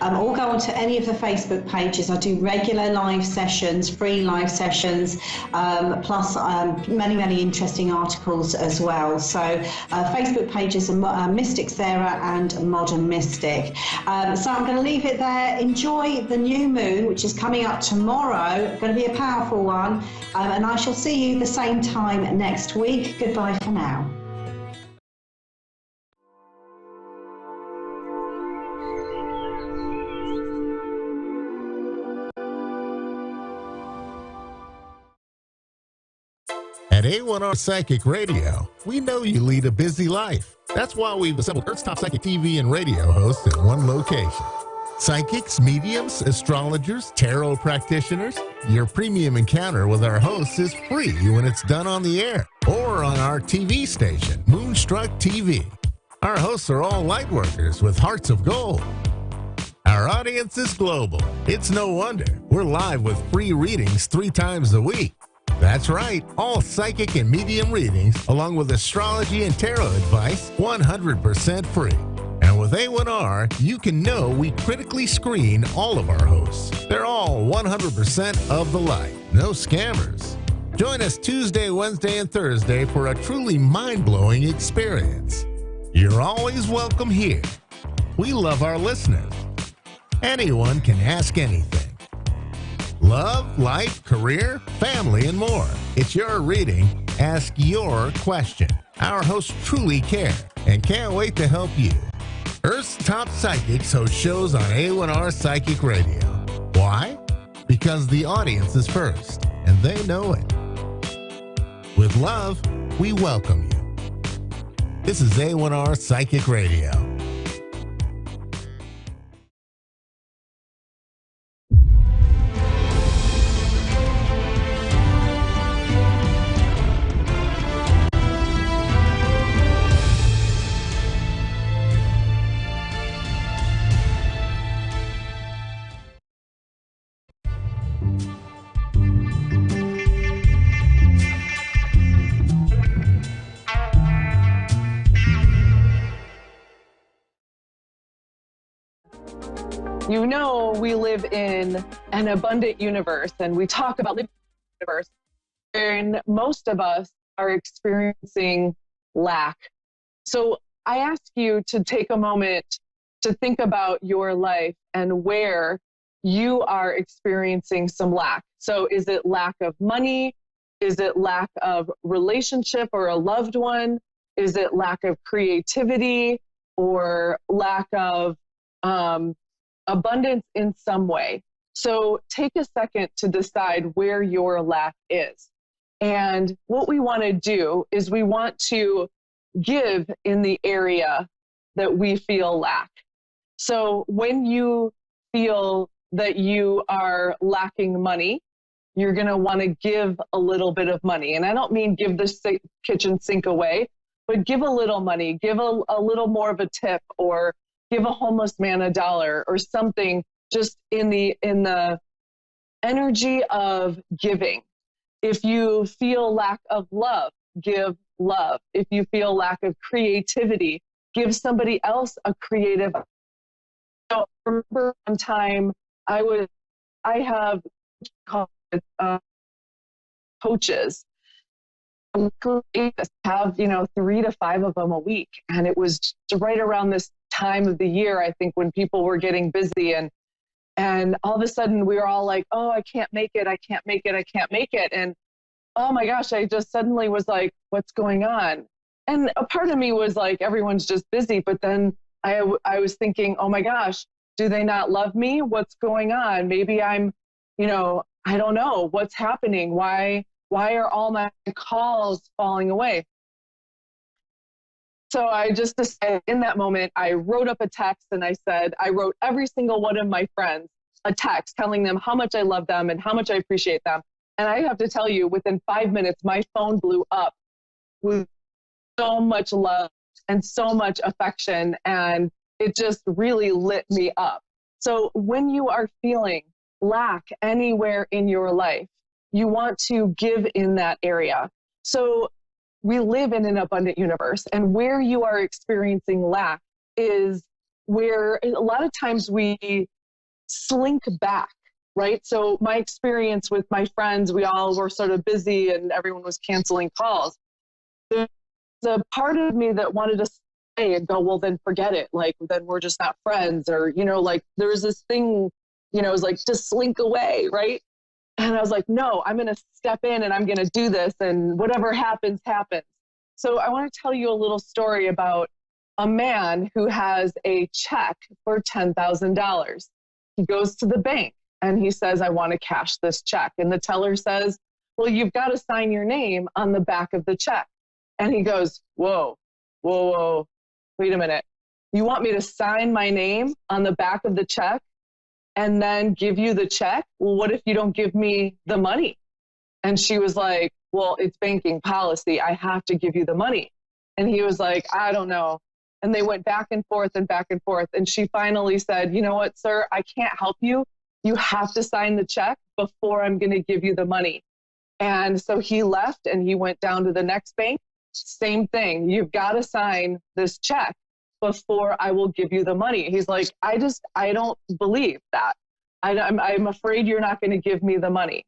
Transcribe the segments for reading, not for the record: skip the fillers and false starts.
Or go onto any of the Facebook pages. I do regular live sessions, free live sessions, plus many interesting articles as well. So Facebook pages are Mystic Sarah and Modern Mystic. So I'm going to leave it there. Enjoy the new moon, which is coming up tomorrow. Going to be a powerful one. And I shall see you the same time next week. Goodbye for now. At A1R Psychic Radio, we know you lead a busy life. That's why we've assembled Earth's top psychic TV and radio hosts in one location. Psychics, mediums, astrologers, tarot practitioners. Your premium encounter with our hosts is free when it's done on the air or on our TV station, Moonstruck TV. Our hosts are all light workers with hearts of gold. Our audience is global. It's no wonder we're live with free readings 3 times a week. That's right, all psychic and medium readings, along with astrology and tarot advice, 100% free. And with A1R, you can know we critically screen all of our hosts. They're all 100% of the light, no scammers. Join us Tuesday, Wednesday, and Thursday for a truly mind-blowing experience. You're always welcome here. We love our listeners. Anyone can ask anything. Love, life, career, family, and more. It's your reading. Ask your question. Our hosts truly care and can't wait to help you. Earth's top psychics host shows on A1R Psychic Radio. Why? Because the audience is first, and they know it. With love, we welcome you. This is A1R Psychic Radio. You know, we live in an abundant universe, and we talk about living in the universe, and most of us are experiencing lack. So I ask you to take a moment to think about your life and where you are experiencing some lack. So is it lack of money? Is it lack of relationship or a loved one? Is it lack of creativity or lack of abundance in some way? So take a second to decide where your lack is. And what we want to do is we want to give in the area that we feel lack. So when you feel that you are lacking money, you're going to want to give a little bit of money. And I don't mean give the kitchen sink away, but give a little money, give a little more of a tip, or give a homeless man $1 or something, just in the energy of giving. If you feel lack of love, give love. If you feel lack of creativity, give somebody else a creative. So I remember one time I have called coaches. Have 3 to 5 of them a week, and it was right around this time of the year, I think, when people were getting busy, and all of a sudden we were all like, oh, I can't make it, and oh my gosh, I just suddenly was like, what's going on? And a part of me was like, everyone's just busy, but then I was thinking, oh my gosh, do they not love me? What's going on? Maybe I'm, I don't know what's happening. Why are all my calls falling away? So I just decided in that moment, I wrote up a text and I wrote every single one of my friends a text telling them how much I love them and how much I appreciate them. And I have to tell you, within 5 minutes, my phone blew up with so much love and so much affection, and it just really lit me up. So when you are feeling lack anywhere in your life, you want to give in that area. So we live in an abundant universe, and where you are experiencing lack is where a lot of times we slink back, right? So my experience with my friends, we all were sort of busy and everyone was canceling calls. There's a part of me that wanted to stay and go, well, then forget it. Like, then we're just not friends. Or, you know, like there was this thing, you know, it was like, just slink away, right? And I was like, no, I'm going to step in and I'm going to do this. And whatever happens, happens. So I want to tell you a little story about a man who has a check for $10,000. He goes to the bank and he says, I want to cash this check. And the teller says, well, you've got to sign your name on the back of the check. And he goes, whoa, wait a minute. You want me to sign my name on the back of the check and then give you the check? Well, what if you don't give me the money? And she was like, well, it's banking policy. I have to give you the money. And he was like, I don't know. And they went back and forth and back and forth. And she finally said, you know what, sir, I can't help you. You have to sign the check before I'm going to give you the money. And so he left and he went down to the next bank. Same thing. You've got to sign this check before I will give you the money. He's like, I don't believe that. I'm afraid you're not going to give me the money.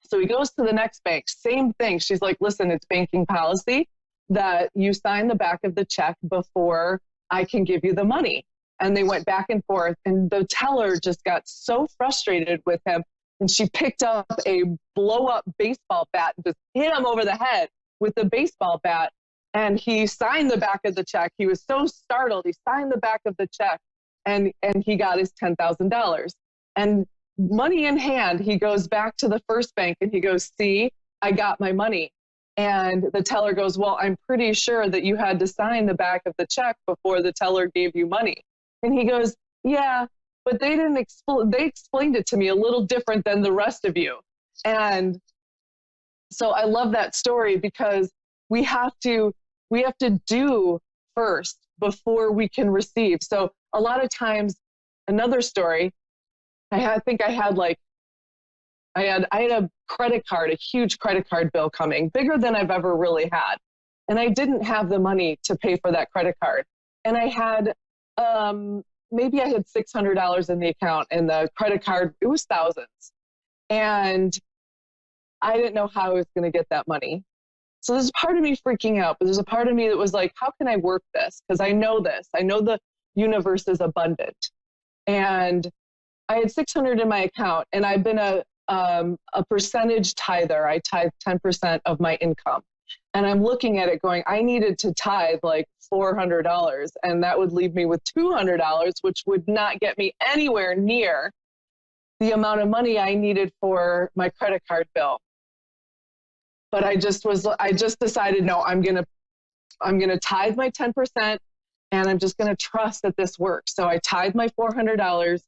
So he goes to the next bank. Same thing. She's like, listen, it's banking policy that you sign the back of the check before I can give you the money. And they went back and forth. And the teller just got so frustrated with him. And she picked up a blow up baseball bat and just hit him over the head with the baseball bat. And he signed the back of the check. He was so startled. He signed the back of the check and he got his $10,000. And money in hand, he goes back to the first bank and he goes, see, I got my money. And the teller goes, well, I'm pretty sure that you had to sign the back of the check before the teller gave you money. And he goes, yeah, but they didn't they explained it to me a little different than the rest of you. And so I love that story because we have to do first before we can receive. So a lot of times, another story, I had a credit card, a huge credit card bill coming, bigger than I've ever really had. And I didn't have the money to pay for that credit card. And I had, maybe I had $600 in the account and the credit card, it was thousands. And I didn't know how I was going to get that money. So there's a part of me freaking out, but there's a part of me that was like, how can I work this? Because I know this. I know the universe is abundant. And I had 600 in my account, and I've been a percentage tither. I tithe 10% of my income. And I'm looking at it going, I needed to tithe like $400, and that would leave me with $200, which would not get me anywhere near the amount of money I needed for my credit card bill. But I just decided, no, I'm going to tithe my 10%, and I'm just going to trust that this works. So I tithe my $400.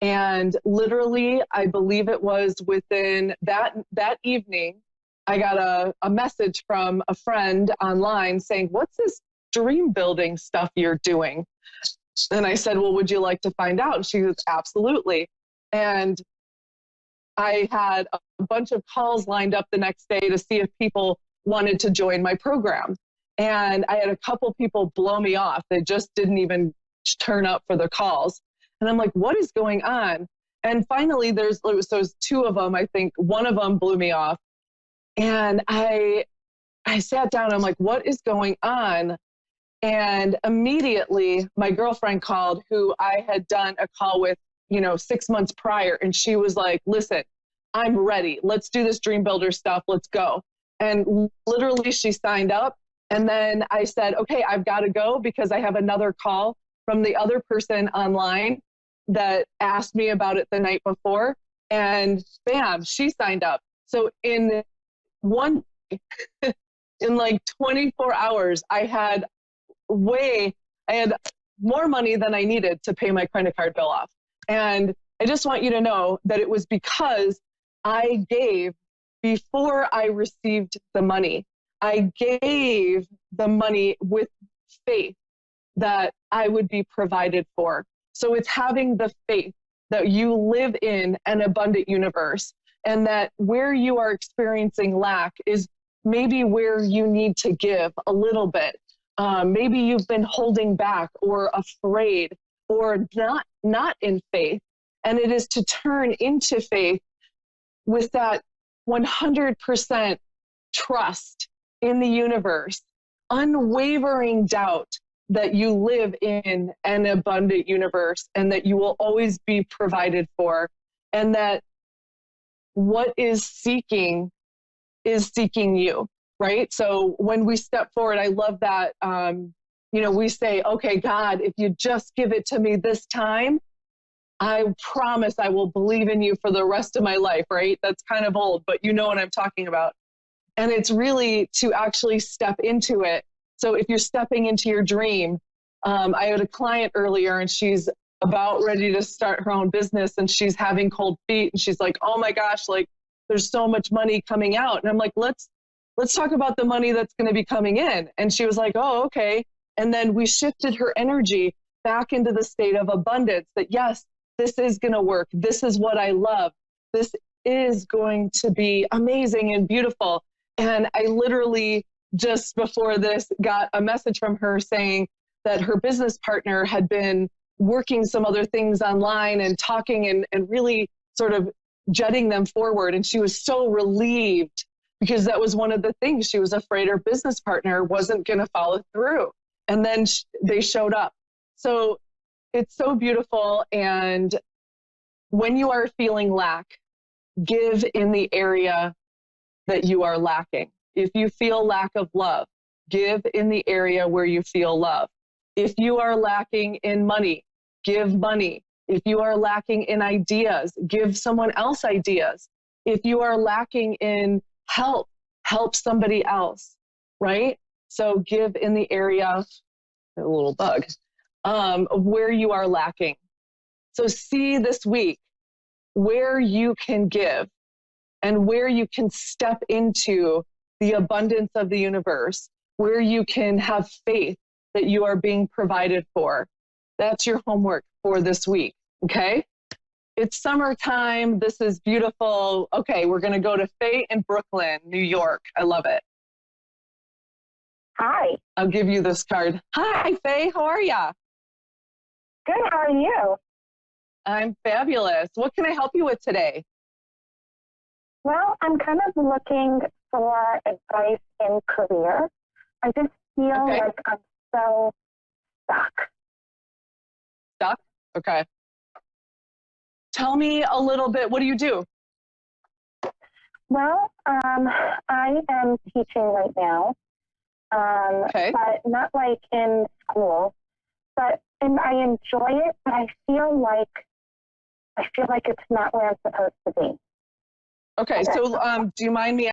And literally, I believe it was within that evening, I got a message from a friend online saying, what's this dream building stuff you're doing? And I said, well, would you like to find out? And she goes, absolutely. And I had a bunch of calls lined up the next day to see if people wanted to join my program. And I had a couple people blow me off. They just didn't even turn up for the calls. And I'm like, what is going on? And finally, there's two of them. I think one of them blew me off. And I sat down. I'm like, what is going on? And immediately, my girlfriend called, who I had done a call with, 6 months prior. And she was like, listen, I'm ready. Let's do this dream builder stuff. Let's go. And literally, she signed up. And then I said, okay, I've got to go because I have another call from the other person online that asked me about it the night before, and bam, she signed up. So in like 24 hours, I had more money than I needed to pay my credit card bill off. And I just want you to know that it was because I gave before I received the money. I gave the money with faith that I would be provided for. So it's having the faith that you live in an abundant universe, and that where you are experiencing lack is maybe where you need to give a little bit. Maybe you've been holding back or afraid or not in faith. And it is to turn into faith with that 100% trust in the universe, unwavering doubt that you live in an abundant universe and that you will always be provided for, and that what is seeking you, right? So when we step forward, I love that, we say, okay, God, if you just give it to me this time, I promise I will believe in you for the rest of my life, right? That's kind of old, but you know what I'm talking about. And it's really to actually step into it. So if you're stepping into your dream, I had a client earlier and she's about ready to start her own business and she's having cold feet and she's like, oh my gosh, like there's so much money coming out. And I'm like, let's talk about the money that's going to be coming in. And she was like, oh, okay. And then we shifted her energy back into the state of abundance that yes, this is going to work. This is what I love. This is going to be amazing and beautiful. And I literally just before this got a message from her saying that her business partner had been working some other things online and talking and really sort of jetting them forward. And she was so relieved because that was one of the things she was afraid her business partner wasn't going to follow through. And then they showed up. So it's so beautiful. And when you are feeling lack, give in the area that you are lacking. If you feel lack of love, give in the area where you feel love. If you are lacking in money, give money. If you are lacking in ideas, give someone else ideas. If you are lacking in help somebody else, right? So give in the area, a little bug, of where you are lacking. So see this week where you can give and where you can step into the abundance of the universe, where you can have faith that you are being provided for. That's your homework for this week, okay? It's summertime. This is beautiful. Okay, we're going to go to Faye in Brooklyn, New York. I love it. Hi. I'll give you this card. Hi, Faye. How are ya? Good. How are you? I'm fabulous. What can I help you with today? Well, I'm kind of looking for advice in career. I just feel like I'm so stuck. Stuck? Okay. Tell me a little bit. What do you do? Well, I am teaching right now, but not like in school. And I enjoy it, but I feel like it's not where I'm supposed to be. Okay. So, do you mind me